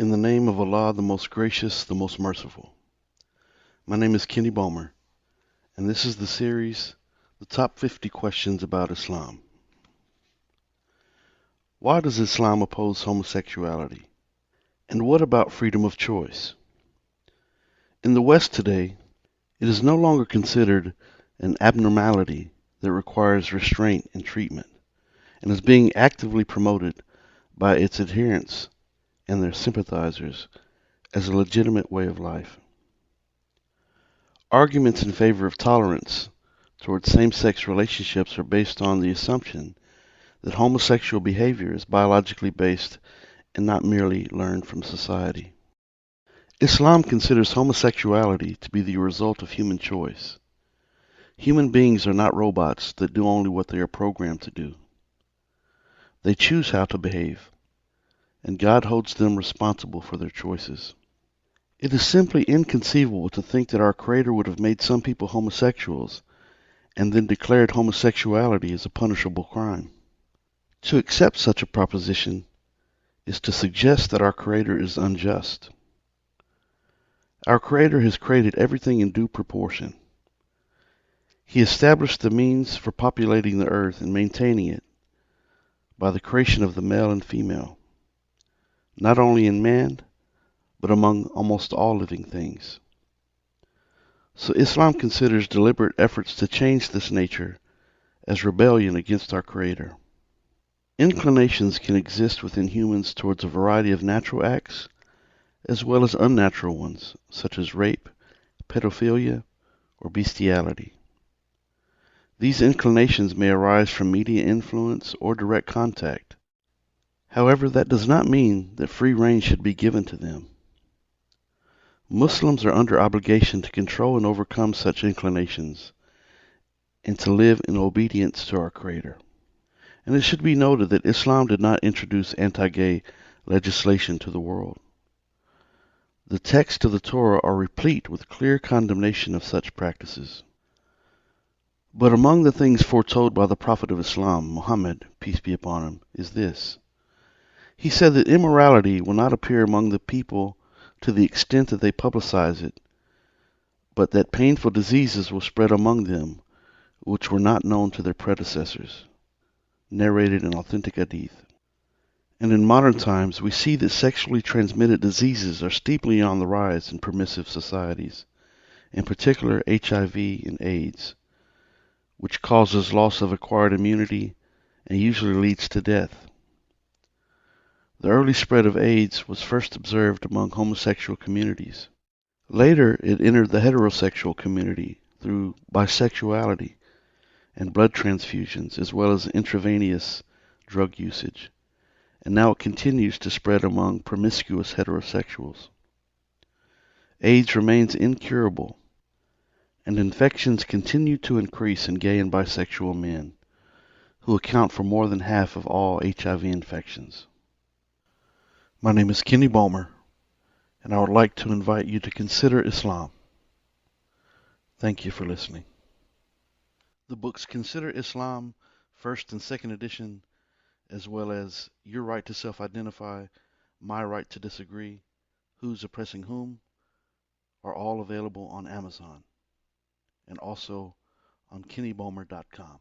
In the name of Allah, the most gracious, the most merciful. My name is Kenny Bomer, and this is the series, The Top 50 Questions About Islam. Why does Islam oppose homosexuality? And what about freedom of choice? In the West today, it is no longer considered an abnormality that requires restraint and treatment, and is being actively promoted by its adherents and their sympathizers as a legitimate way of life. Arguments in favor of tolerance towards same-sex relationships are based on the assumption that homosexual behavior is biologically based and not merely learned from society. Islam considers homosexuality to be the result of human choice. Human beings are not robots that do only what they are programmed to do. They choose how to behave, and God holds them responsible for their choices. It is simply inconceivable to think that our Creator would have made some people homosexuals and then declared homosexuality as a punishable crime. To accept such a proposition is to suggest that our Creator is unjust. Our Creator has created everything in due proportion. He established the means for populating the earth and maintaining it by the creation of the male and female, not only in man, but among almost all living things. So Islam considers deliberate efforts to change this nature as rebellion against our Creator. Inclinations can exist within humans towards a variety of natural acts, as well as unnatural ones, such as rape, pedophilia, or bestiality. These inclinations may arise from media influence or direct contact. However, that does not mean that free rein should be given to them. Muslims are under obligation to control and overcome such inclinations and to live in obedience to our Creator. And it should be noted that Islam did not introduce anti-gay legislation to the world. The texts of the Torah are replete with clear condemnation of such practices. But among the things foretold by the Prophet of Islam, Muhammad, peace be upon him, is this. He said that immorality will not appear among the people to the extent that they publicize it, but that painful diseases will spread among them which were not known to their predecessors. Narrated in authentic hadith. And in modern times, we see that sexually transmitted diseases are steeply on the rise in permissive societies, in particular HIV and AIDS, which causes loss of acquired immunity and usually leads to death. The early spread of AIDS was first observed among homosexual communities. Later, it entered the heterosexual community through bisexuality and blood transfusions, as well as intravenous drug usage. And now it continues to spread among promiscuous heterosexuals. AIDS remains incurable, and infections continue to increase in gay and bisexual men, who account for more than half of all HIV infections. My name is Kenny Bomer, and I would like to invite you to consider Islam. Thank you for listening. The books Consider Islam, first and second edition, as well as Your Right to Self-Identify, My Right to Disagree, Who's Oppressing Whom, are all available on Amazon and also on kennybomer.com.